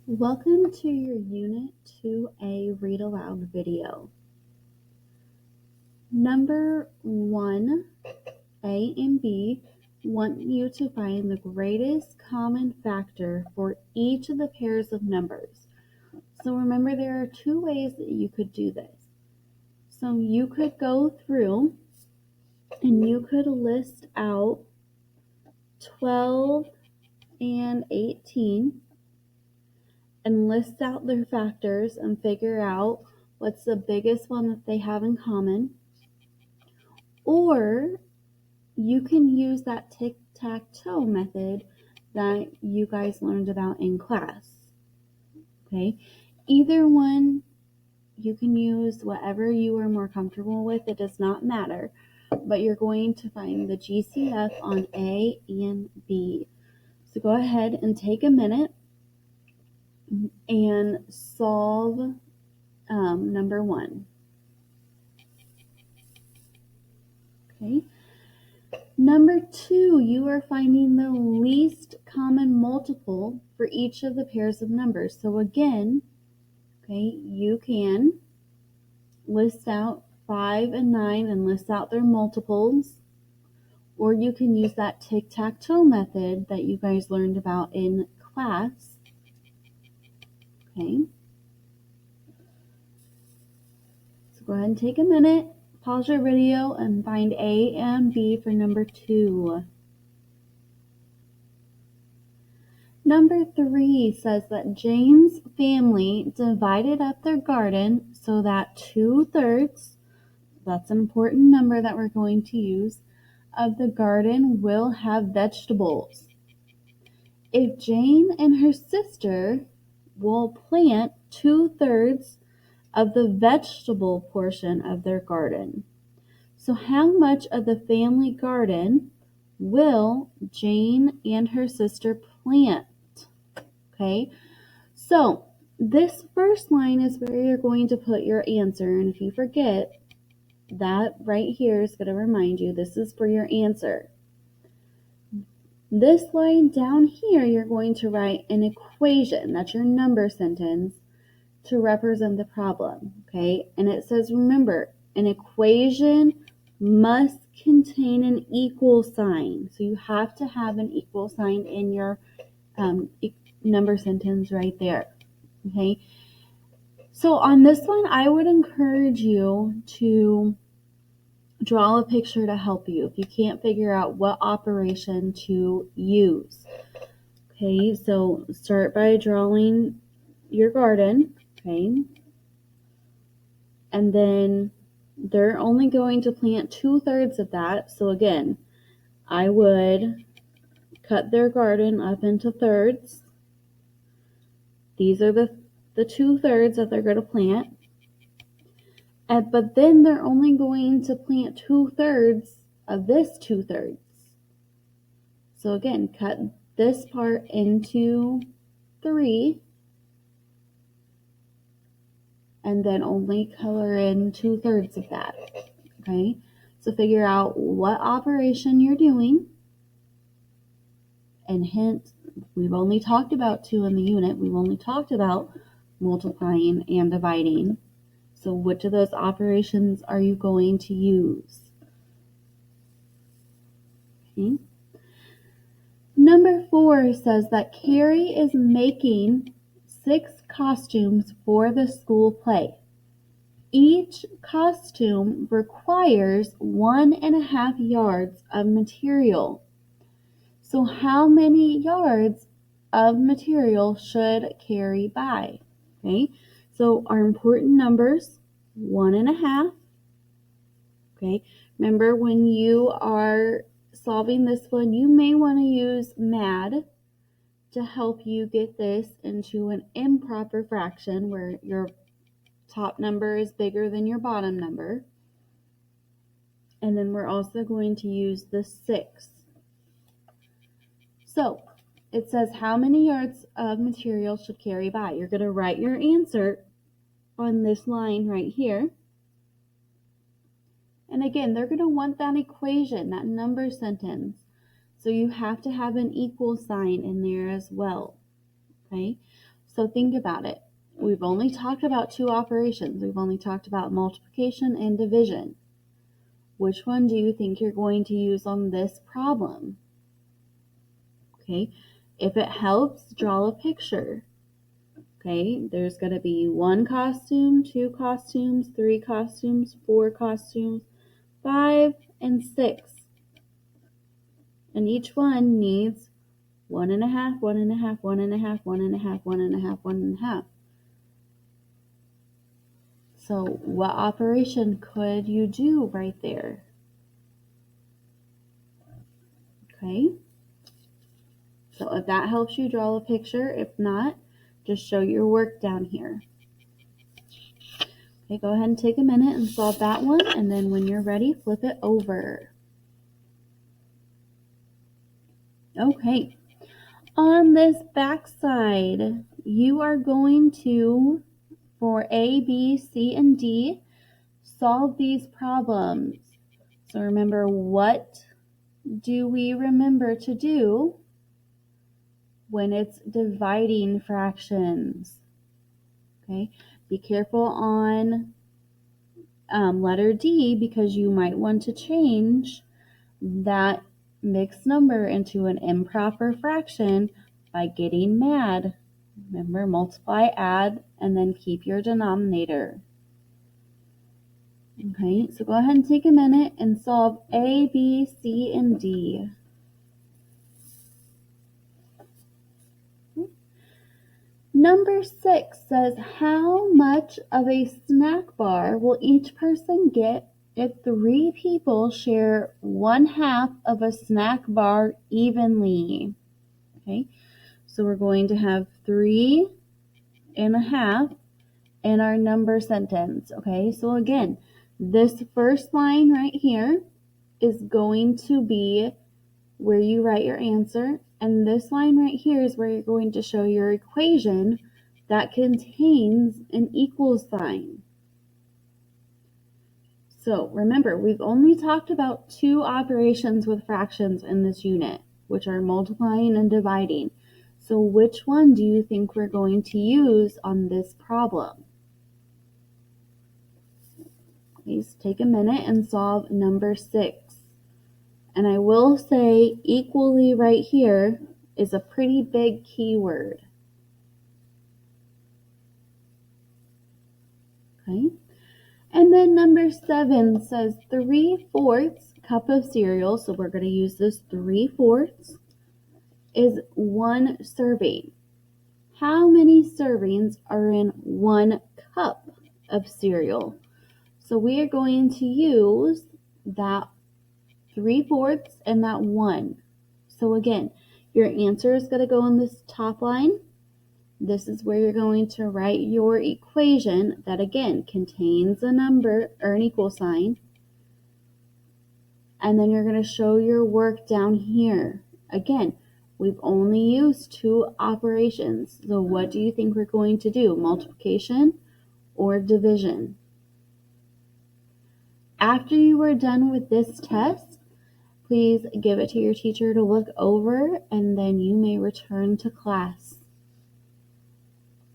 Welcome to your Unit 2A Read Aloud video. Number 1, A and B, want you to find the greatest common factor for each of the pairs of numbers. So remember, there are two ways that you could do this. So you could go through and you could list out 12 and 18 and list out their factors and figure out what's the biggest one that they have in common. Or you can use that tic-tac-toe method that you guys learned about in class. Okay, either one, you can use whatever you are more comfortable with. It does not matter, but you're going to find the GCF on A and B. So go ahead and take a minute and solve number 1. Okay. Number 2, you are finding the least common multiple for each of the pairs of numbers. So again, okay, you can list out 5 and 9 and list out their multiples, or you can use that tic-tac-toe method that you guys learned about in class. Okay. So go ahead and take a minute, pause your video, and find A and B for number 2. Number 3 says that Jane's family divided up their garden so that 2/3, that's an important number that we're going to use, of the garden will have vegetables. If Jane and her sister will plant 2/3 of the vegetable portion of their garden, so how much of the family garden will Jane and her sister plant? Okay, so this first line is where you're going to put your answer, and if you forget, that right here is going to remind you this is for your answer. This line down here, you're going to write an equation, that's your number sentence, to represent the problem, okay? And it says, remember, an equation must contain an equal sign. So you have to have an equal sign in your number sentence right there, okay? So on this one, I would encourage you to draw a picture to help you if you can't figure out what operation to use. Okay, so start by drawing your garden, okay? And then they're only going to plant 2/3 of that. So again, I would cut their garden up into thirds. These are the 2/3 that they're going to plant. But then they're only going to plant 2/3 of this 2/3. So again, cut this part into 3 and then only color in 2/3 of that. Okay, so figure out what operation you're doing. And hint, we've only talked about 2 in the unit. We've only talked about multiplying and dividing. So which of those operations are you going to use? Okay. Number 4 says that Carrie is making 6 costumes for the school play. Each costume requires 1.5 yards of material. So how many yards of material should Carrie buy? Okay, so our important numbers, 1.5. Okay, remember when you are solving this one, you may want to use MAD to help you get this into an improper fraction where your top number is bigger than your bottom number. And then we're also going to use the 6. So it says how many yards of material should Carrie buy? You're going to write your answer on this line right here. And again, they're going to want that equation, that number sentence. So you have to have an equal sign in there as well. Okay, So think about it. We've only talked about two operations. We've only talked about multiplication and division. Which one do you think you're going to use on this problem? Okay, if it helps, draw a picture. Okay, there's going to be 1 costume, 2 costumes, 3 costumes, 4 costumes, 5, and 6. And each one needs 1.5, 1.5, 1.5, 1.5, 1.5, 1.5. So what operation could you do right there? Okay. So if that helps you, draw a picture. If not, just show your work down here. Okay, go ahead and take a minute and solve that one, and then when you're ready, flip it over. Okay, on this back side, you are going to, for A, B, C, and D, solve these problems. So remember, what do we remember to do when it's dividing fractions? Okay, be careful on letter D, because you might want to change that mixed number into an improper fraction by getting mad. Remember, multiply, add, and then keep your denominator. Okay, so go ahead and take a minute and solve A, B, C, and D. Number 6 says, how much of a snack bar will each person get if 3 people share 1/2 of a snack bar evenly? Okay, so we're going to have 3.5 in our number sentence. Okay, so again, this first line right here is going to be where you write your answer, and this line right here is where you're going to show your equation that contains an equal sign. So remember, we've only talked about 2 operations with fractions in this unit, which are multiplying and dividing. So which one do you think we're going to use on this problem? Please take a minute and solve number 6. And I will say equally right here is a pretty big keyword. Okay. And then number 7 says 3/4 cup of cereal. So we're going to use this 3/4 is 1 serving. How many servings are in 1 cup of cereal? So we are going to use that 3/4 and that 1. So again, your answer is going to go on this top line. This is where you're going to write your equation that again contains a number or an equal sign. And then you're going to show your work down here. Again, we've only used 2 operations. So what do you think we're going to do? Multiplication or division? After you are done with this test, please give it to your teacher to look over, and then you may return to class.